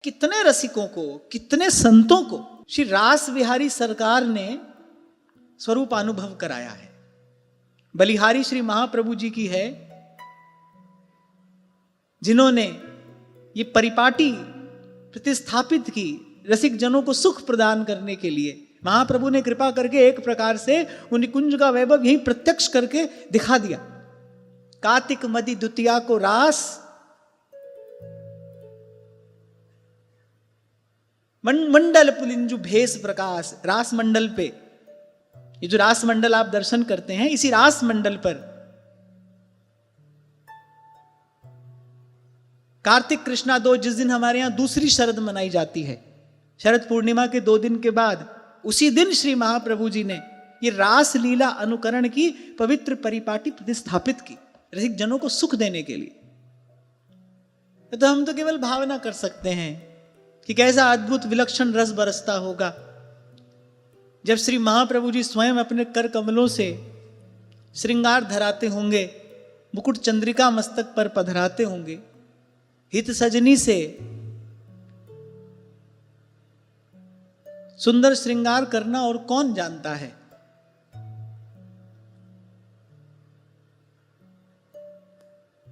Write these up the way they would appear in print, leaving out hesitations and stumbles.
कितने रसिकों को, कितने संतों को श्री रास बिहारी सरकार ने स्वरूप अनुभव कराया है। बलिहारी श्री महाप्रभु जी की है, जिन्होंने ये परिपाटी प्रतिस्थापित की रसिक जनों को सुख प्रदान करने के लिए। महाप्रभु ने कृपा करके एक प्रकार से उन निकुंज का वैभव यही प्रत्यक्ष करके दिखा दिया। कार्तिक मदि द्वितीया को रास, मंडल पुलिंजु भेष प्रकाश। रास मंडल पे, ये जो रास मंडल आप दर्शन करते हैं, इसी रास मंडल पर कार्तिक कृष्णा दो, जिस दिन हमारे यहां दूसरी शरद मनाई जाती है, शरद पूर्णिमा के 2 दिन के बाद, उसी दिन श्री महाप्रभु जी ने ये रास लीला अनुकरण की पवित्र परिपाटी प्रतिस्थापित की, रसिक जनों को सुख देने के लिए। तो हम तो केवल भावना कर सकते हैं कि कैसा अद्भुत विलक्षण रस बरसता होगा जब श्री महाप्रभु जी स्वयं अपने कर कमलों से श्रृंगार धराते होंगे, मुकुट चंद्रिका मस्तक पर पधराते होंगे। हित सजनी से सुंदर श्रृंगार करना और कौन जानता है।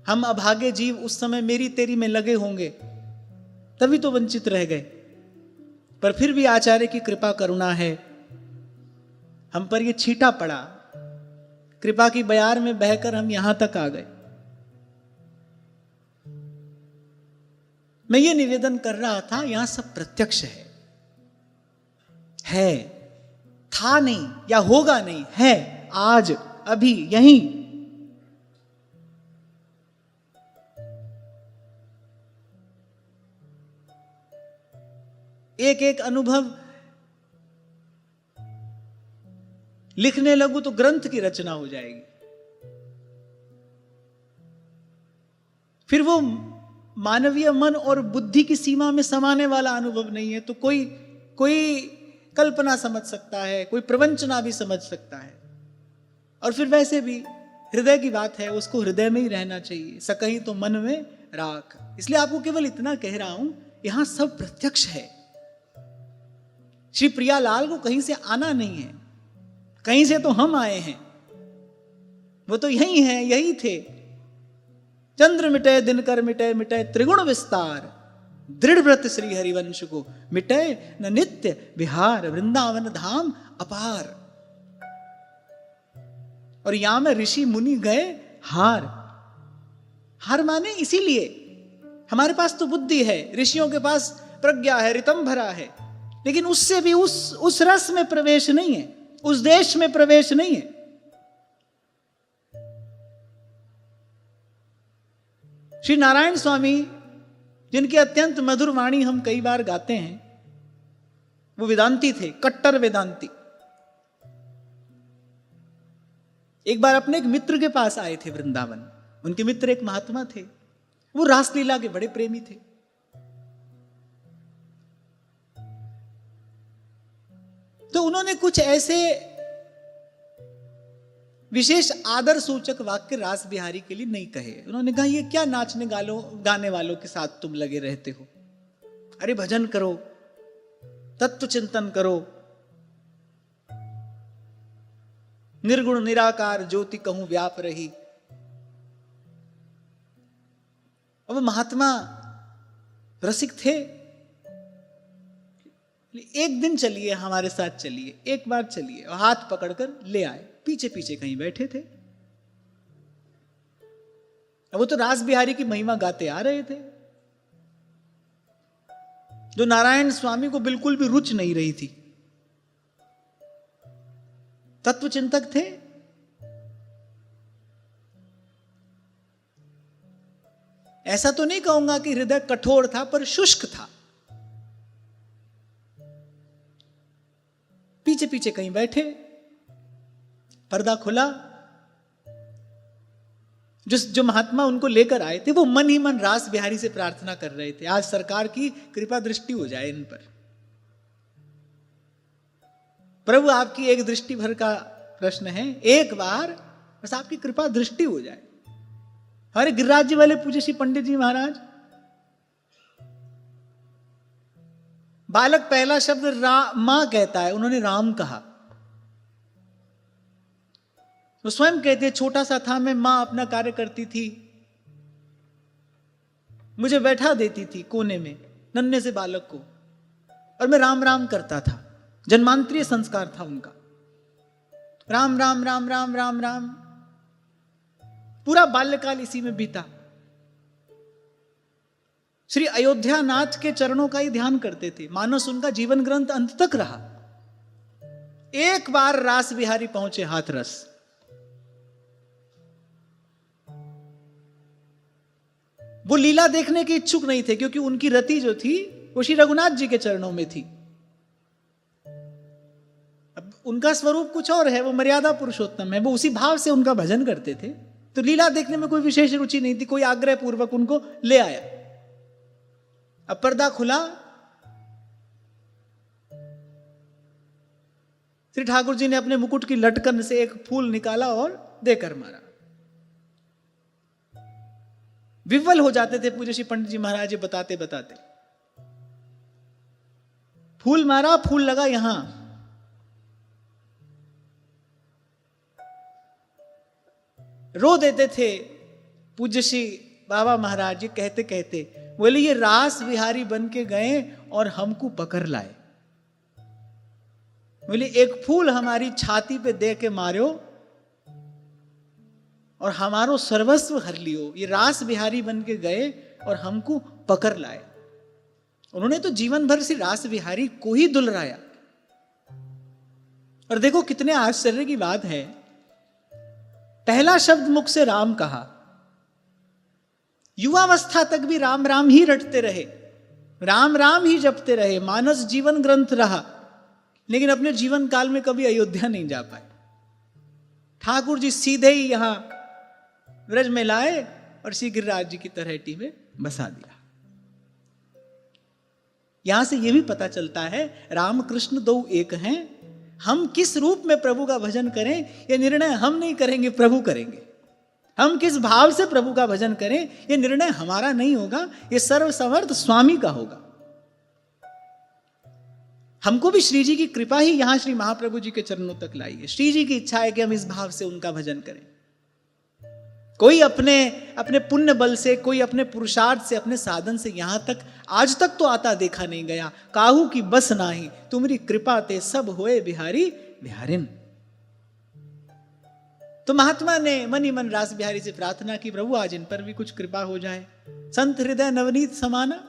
हम अभागे जीव उस समय मेरी तेरी में लगे होंगे, तभी तो वंचित रह गए। पर फिर भी आचार्य की कृपा करुणा है, हम पर ये छींटा पड़ा, कृपा की बयार में बहकर हम यहां तक आ गए। मैं ये निवेदन कर रहा था, यहां सब प्रत्यक्ष है, था नहीं या होगा नहीं, है आज अभी यहीं। एक एक अनुभव लिखने लगूं तो ग्रंथ की रचना हो जाएगी। फिर वो मानवीय मन और बुद्धि की सीमा में समाने वाला अनुभव नहीं है। तो कोई कल्पना समझ सकता है, कोई प्रवंचना भी समझ सकता है, और फिर वैसे भी हृदय की बात है, उसको हृदय में ही रहना चाहिए। सकहीं तो मन में राख। इसलिए आपको केवल इतना कह रहा हूं, यहां सब प्रत्यक्ष है। श्री प्रियालाल को कहीं से आना नहीं है, कहीं से तो हम आए हैं। वो तो यही हैं, यही थे। चंद्र मिटे दिनकर मिटे, मिटे त्रिगुण विस्तार, दृढ़ व्रत श्री हरिवंश को मिटे न नित्य विहार, वृंदावन धाम अपार। और यहां में ऋषि मुनि गए हार माने इसीलिए हमारे पास तो बुद्धि है, ऋषियों के पास प्रज्ञा है, ऋतंभरा है, लेकिन उससे भी उस रस में प्रवेश नहीं है, उस देश में प्रवेश नहीं है। श्री नारायण स्वामी, जिनकी अत्यंत मधुर वाणी हम कई बार गाते हैं, वो वेदांती थे, कट्टर वेदांती। एक बार अपने एक मित्र के पास आए थे वृंदावन। उनके मित्र एक महात्मा थे, वो रासलीला के बड़े प्रेमी थे। तो उन्होंने कुछ ऐसे विशेष आदर सूचक वाक्य रास बिहारी के लिए नहीं कहे। उन्होंने कहा, ये क्या नाचने गाने वालों के साथ तुम लगे रहते हो? अरे भजन करो, तत्व चिंतन करो, निर्गुण निराकार ज्योति कहूं व्याप रही। अब महात्मा रसिक थे। एक दिन चलिए, हमारे साथ चलिए, एक बार चलिए, और हाथ पकड़कर ले आए। पीछे पीछे कहीं बैठे थे। अब वो तो रास बिहारी की महिमा गाते आ रहे थे, जो नारायण स्वामी को बिल्कुल भी रुच नहीं रही थी। तत्वचिंतक थे। ऐसा तो नहीं कहूंगा कि हृदय कठोर था, पर शुष्क था। पीछे पीछे कहीं बैठे, पर्दा खुला। जो महात्मा उनको लेकर आए थे, वो मन ही मन रास बिहारी से प्रार्थना कर रहे थे, आज सरकार की कृपा दृष्टि हो जाए इन पर। प्रभु, आपकी एक दृष्टि भर का प्रश्न है, एक बार बस आपकी कृपा दृष्टि हो जाए। हमारे गिरिराज जी वाले पूज्य श्री पंडित जी महाराज बालक पहला शब्द मां कहता है, उन्होंने राम कहा। वो स्वयं कहते, छोटा सा था मैं, मां अपना कार्य करती थी, मुझे बैठा देती थी कोने में नन्हे से बालक को, और मैं राम राम करता था। जन्मांतरीय संस्कार था उनका, राम राम राम राम राम राम। पूरा बाल्यकाल इसी में बीता। श्री अयोध्या नाथ के चरणों का ही ध्यान करते थे। मानस उनका जीवन ग्रंथ अंत तक रहा। एक बार रास बिहारी पहुंचे हाथरस, वो लीला देखने के इच्छुक नहीं थे, क्योंकि उनकी रति जो थी वो श्री रघुनाथ जी के चरणों में थी। अब उनका स्वरूप कुछ और है, वो मर्यादा पुरुषोत्तम है, वो उसी भाव से उनका भजन करते थे। तो लीला देखने में कोई विशेष रुचि नहीं थी। कोई आग्रह पूर्वक उनको ले आया। अब पर्दा खुला, श्री ठाकुर जी ने अपने मुकुट की लटकन से एक फूल निकाला और देकर मारा। विह्वल हो जाते थे पूज्य श्री पंडित जी महाराज जी बताते बताते। फूल मारा, फूल लगा यहां। रो देते थे पूज्य श्री बाबा महाराज जी, कहते कहते बोले, ये रास विहारी बन के गए और हमको पकड़ लाए। बोले एक फूल हमारी छाती पे दे के मारो और हमारो सर्वस्व हर लियो। ये रास बिहारी बन के गए और हमको पकड़ लाए। उन्होंने तो जीवन भर से रास बिहारी को ही दुलराया। और देखो कितने आश्चर्य की बात है, पहला शब्द मुख से राम कहा, युवावस्था तक भी राम राम ही रटते रहे, राम राम ही जपते रहे, मानस जीवन ग्रंथ रहा, लेकिन अपने जीवन काल में कभी अयोध्या नहीं जा पाए। ठाकुर जी सीधे ही यहां ब्रज में लाए और श्री गिरिराज जी की तलहटी में बसा दिया। यहां से यह भी पता चलता है राम कृष्ण दो एक हैं। हम किस रूप में प्रभु का भजन करें, यह निर्णय हम नहीं करेंगे, प्रभु करेंगे। हम किस भाव से प्रभु का भजन करें, यह निर्णय हमारा नहीं होगा, यह सर्वसमर्थ स्वामी का होगा। हमको भी श्री जी की कृपा ही यहां श्री महाप्रभु जी के चरणों तक लाई है। श्री जी की इच्छा है कि हम इस भाव से उनका भजन करें। कोई अपने पुण्य बल से, कोई अपने पुरुषार्थ से, अपने साधन से यहां तक आज तक तो आता देखा नहीं गया। काहू की बस नाही तुम्हारी कृपा ते सब होए बिहारी बिहारिन। तो महात्मा ने मन ही मन रास बिहारी से प्रार्थना की, प्रभु आज इन पर भी कुछ कृपा हो जाए। संत हृदय नवनीत समाना।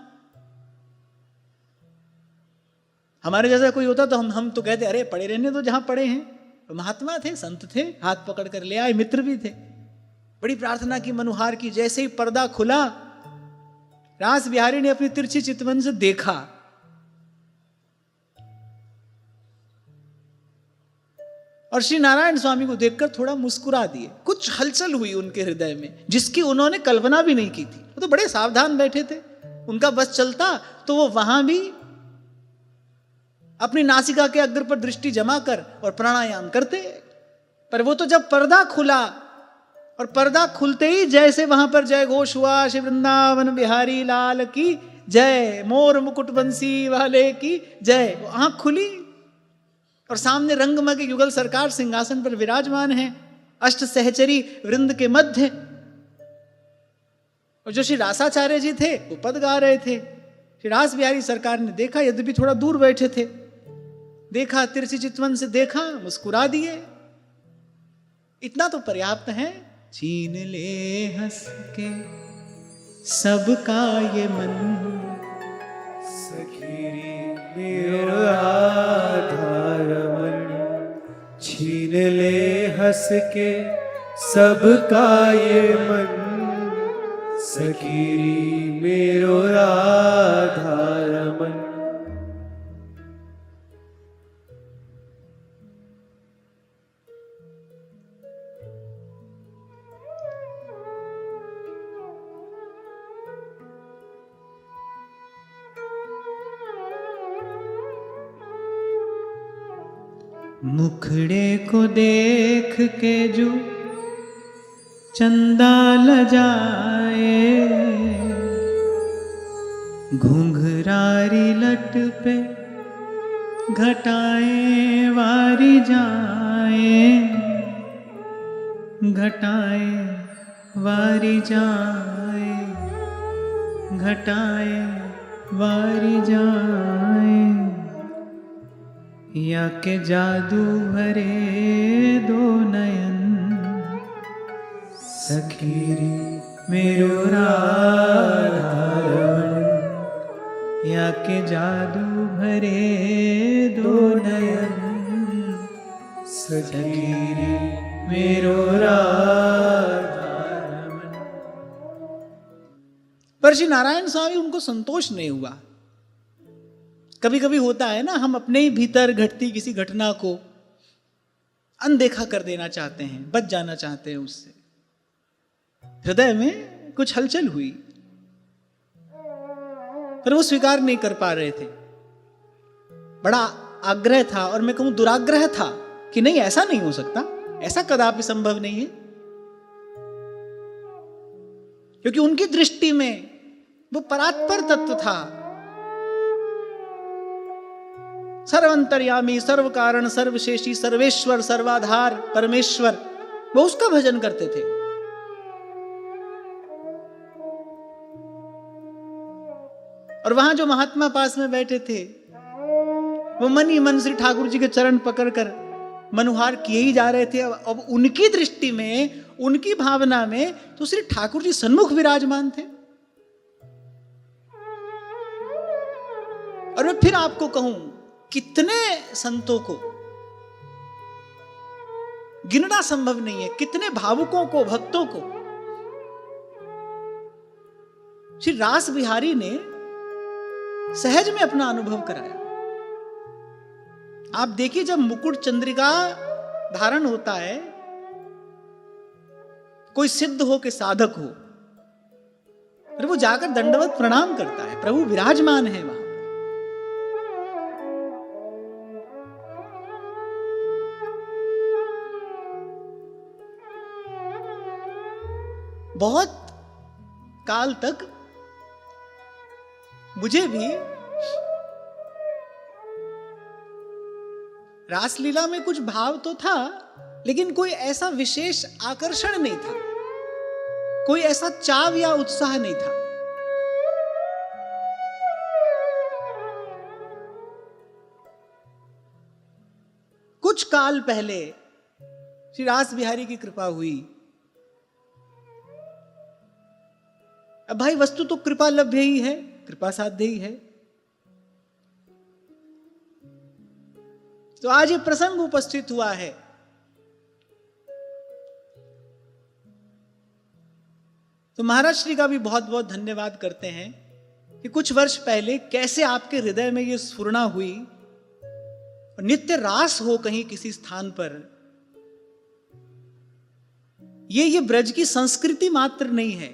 हमारे जैसा कोई होता तो हम तो कहते अरे पड़े रहने तो जहां पड़े हैं। तो महात्मा थे, संत थे, हाथ पकड़ कर ले आए, मित्र भी थे। बड़ी प्रार्थना की मनुहार की। जैसे ही पर्दा खुला, रास बिहारी ने अपनी तिरछी चितवन से देखा, और श्री नारायण स्वामी को देखकर थोड़ा मुस्कुरा दिए। कुछ हलचल हुई उनके हृदय में जिसकी उन्होंने कल्पना भी नहीं की थी। वो तो बड़े सावधान बैठे थे। उनका बस चलता तो वो वहां भी अपनी नासिका के अग्र पर दृष्टि जमा कर और प्राणायाम करते। पर वो तो जब पर्दा खुला, और पर्दा खुलते ही जैसे वहां पर जय घोष हुआ, श्री वृंदावन बिहारी लाल की जय, मोर मुकुट बंसी वाले की जय। वो आंख खुली और सामने रंगमग युगल सरकार सिंहासन पर विराजमान है, अष्ट सहचरी वृंद के मध्य। और जो श्री रासाचार्य जी थे वो पद गा रहे थे। श्री रास बिहारी सरकार ने देखा, यद्यपि थोड़ा दूर बैठे थे, देखा, तिरछी चितवन से देखा, मुस्कुरा दिए। इतना तो पर्याप्त है। छीन ले हंस के सबका ये मन, सखीरी मेरो आधार मन। छीन ले हंस के सबका ये मन, सखीरी मेरो आधार मन। मुखड़े को देख के जो चंदा लजाए, घुंघरारी लट पे घटाएं वारी जाए, घटाएं वारी जाए, घटाएं वारी जाए, या के जादू भरे दो नयन, सखीरी मेरो राधारमण, या के जादू भरे दो नयन, सखीरी मेरो राधारमण। पर श्री नारायण स्वामी उनको संतोष नहीं हुआ। कभी कभी होता है ना, हम अपने ही भीतर घटती किसी घटना को अनदेखा कर देना चाहते हैं, बच जाना चाहते हैं उससे। हृदय में कुछ हलचल हुई, पर वो स्वीकार नहीं कर पा रहे थे। बड़ा आग्रह था, और मैं कहूं दुराग्रह था कि नहीं, ऐसा नहीं हो सकता, ऐसा कदापि संभव नहीं है। क्योंकि उनकी दृष्टि में वो परात्पर तत्व था, सर्वंतर्यामी, सर्व कारण, सर्वशेषी, सर्वेश्वर, सर्वाधार परमेश्वर। वो उसका भजन करते थे। और वहां जो महात्मा पास में बैठे थे, वो मन ही मन श्री ठाकुर जी के चरण पकड़कर मनुहार किए ही जा रहे थे। अब उनकी दृष्टि में, उनकी भावना में तो श्री ठाकुर जी सन्मुख विराजमान थे। और मैं फिर आपको कहूं, कितने संतों को गिनना संभव नहीं है, कितने भावुकों को, भक्तों को श्री रास बिहारी ने सहज में अपना अनुभव कराया। आप देखिए, जब मुकुट चंद्रिका धारण होता है, कोई सिद्ध हो के साधक हो, फिर वो जाकर दंडवत प्रणाम करता है, प्रभु विराजमान है वहां। बहुत काल तक मुझे भी रासलीला में कुछ भाव तो था, लेकिन कोई ऐसा विशेष आकर्षण नहीं था, कोई ऐसा चाव या उत्साह नहीं था। कुछ काल पहले श्री रास बिहारी की कृपा हुई। अब भाई, वस्तु तो कृपा लभ्य ही है, कृपा साध्य ही है। तो आज ये प्रसंग उपस्थित हुआ है। तो महाराज श्री का भी बहुत बहुत धन्यवाद करते हैं कि कुछ वर्ष पहले कैसे आपके हृदय में ये स्फुरना हुई, और नित्य रास हो कहीं किसी स्थान पर। ये ब्रज की संस्कृति मात्र नहीं है,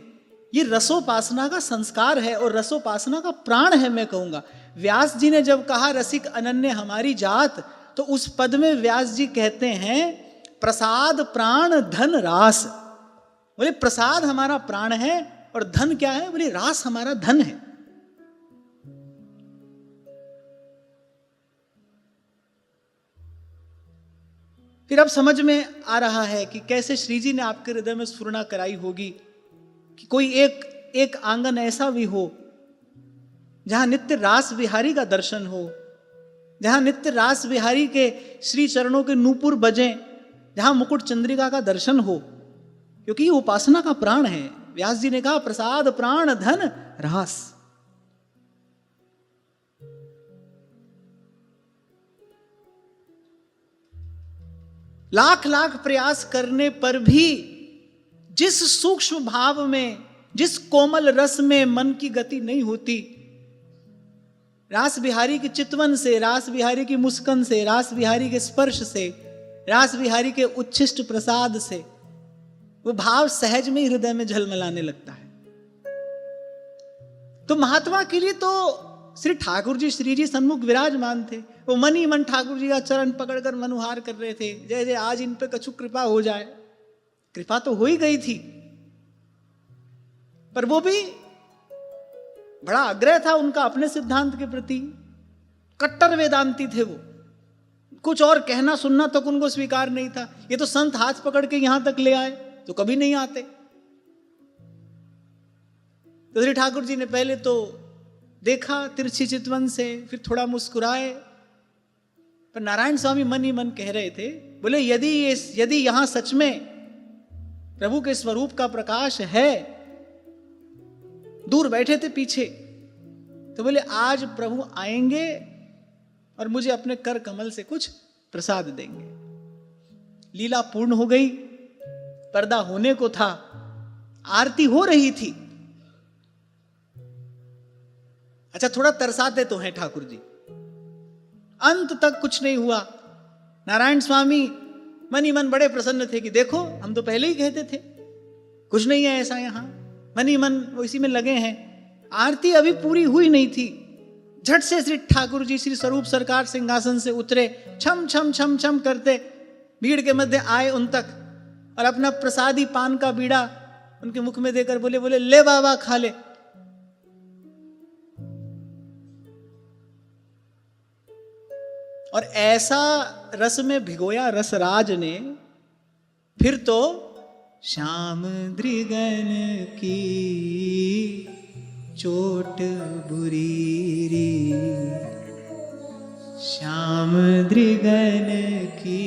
ये रसोपासना का संस्कार है और रसोपासना का प्राण है। मैं कहूंगा, व्यास जी ने जब कहा रसिक अनन्य हमारी जात, तो उस पद में व्यास जी कहते हैं प्रसाद प्राण धन रास। बोले प्रसाद हमारा प्राण है, और धन क्या है? बोले रास हमारा धन है। फिर अब समझ में आ रहा है कि कैसे श्री जी ने आपके हृदय में स्फुरना कराई होगी कि कोई एक आंगन ऐसा भी हो जहां नित्य रास बिहारी का दर्शन हो, जहां नित्य रास बिहारी के श्री चरणों के नूपुर बजें, जहां मुकुट चंद्रिका का दर्शन हो, क्योंकि ये उपासना का प्राण है। व्यास जी ने कहा प्रसाद प्राण धन रास। लाख लाख प्रयास करने पर भी जिस सूक्ष्म भाव में, जिस कोमल रस में मन की गति नहीं होती, रास बिहारी के चितवन से, रास बिहारी की मुस्कान से, रास बिहारी के स्पर्श से, रास बिहारी के उच्छिष्ट प्रसाद से वो भाव सहज में हृदय में झलमलाने लगता है। तो महात्मा के लिए तो श्री ठाकुर जी, श्री जी सन्मुख विराजमान थे। वो मन ही मन ठाकुर जी का चरण पकड़कर मनुहार कर रहे थे, जय जय आज इन पे कछु कृपा हो जाए। कृपा तो हो ही गई थी, पर वो भी बड़ा आग्रह था उनका अपने सिद्धांत के प्रति, कट्टर वेदांती थे वो, कुछ और कहना सुनना तक उनको स्वीकार नहीं था। ये तो संत हाथ पकड़ के यहां तक ले आए तो कभी नहीं आते। तो श्री ठाकुर जी ने पहले तो देखा तिरछी चितवन से, फिर थोड़ा मुस्कुराए, पर नारायण स्वामी मन ही मन कह रहे थे, बोले यदि यहां सच में प्रभु के स्वरूप का प्रकाश है, दूर बैठे थे पीछे, तो बोले आज प्रभु आएंगे और मुझे अपने कर कमल से कुछ प्रसाद देंगे। लीला पूर्ण हो गई, पर्दा होने को था, आरती हो रही थी। अच्छा, थोड़ा तरसाते तो हैं ठाकुर जी, अंत तक कुछ नहीं हुआ। नारायण स्वामी मन ही मन बड़े प्रसन्न थे कि देखो हम तो पहले ही कहते थे कुछ नहीं है ऐसा, यहां मन ही मन वो इसी में लगे हैं। आरती अभी पूरी हुई नहीं थी, झट से श्री ठाकुर जी श्री स्वरूप सरकार सिंहासन से उतरे, छम छम छम छम करते भीड़ के मध्य आए उन तक, और अपना प्रसादी पान का बीड़ा उनके मुख में देकर बोले ले बाबा खा ले। और ऐसा रस में भिगोया रसराज ने, फिर तो श्याम दृगन की चोट बुरी री, श्याम दृगन की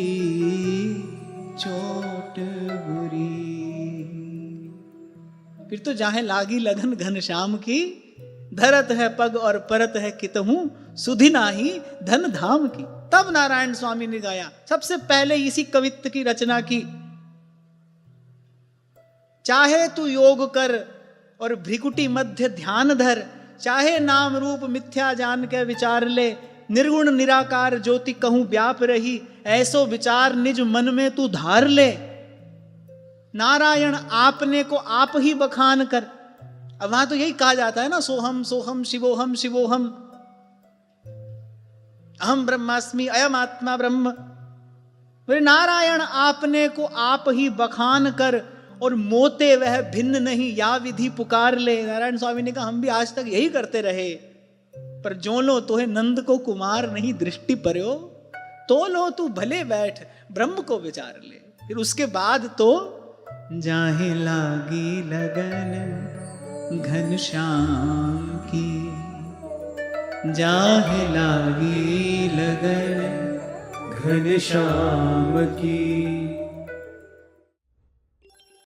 चोट बुरी। फिर तो जाहे लागी लगन घनश्याम की, धरत है पग और परत है कितहूं, सुधि नाही धन धाम की। तब नारायण स्वामी ने गाया, सबसे पहले इसी कवित्त की रचना की। चाहे तू योग कर और भ्रिकुटी मध्य ध्यान धर, चाहे नाम रूप मिथ्या जान के विचार ले, निर्गुण निराकार ज्योति कहूं व्याप रही, ऐसो विचार निज मन में तू धार ले। नारायण आपने को आप ही बखान कर। अब वहां तो यही कहा जाता है ना, सोहम सोहम शिवोहम शिवोहम, अहम ब्रह्मास्मि अयम आत्मा ब्रह्म। बोले नारायण आपने को आप ही बखान कर, और मोते वह भिन्न नहीं या विधि पुकार ले। नारायण स्वामी ने कहा हम भी आज तक यही करते रहे, पर जो लो तोहे नंद को कुमार नहीं दृष्टि पर्यो, तो लो तू भले बैठ ब्रह्म को विचार ले। फिर उसके बाद तो जाहे लागी लगन घनश्याम की, जाहे लागी लगन घनश्याम की,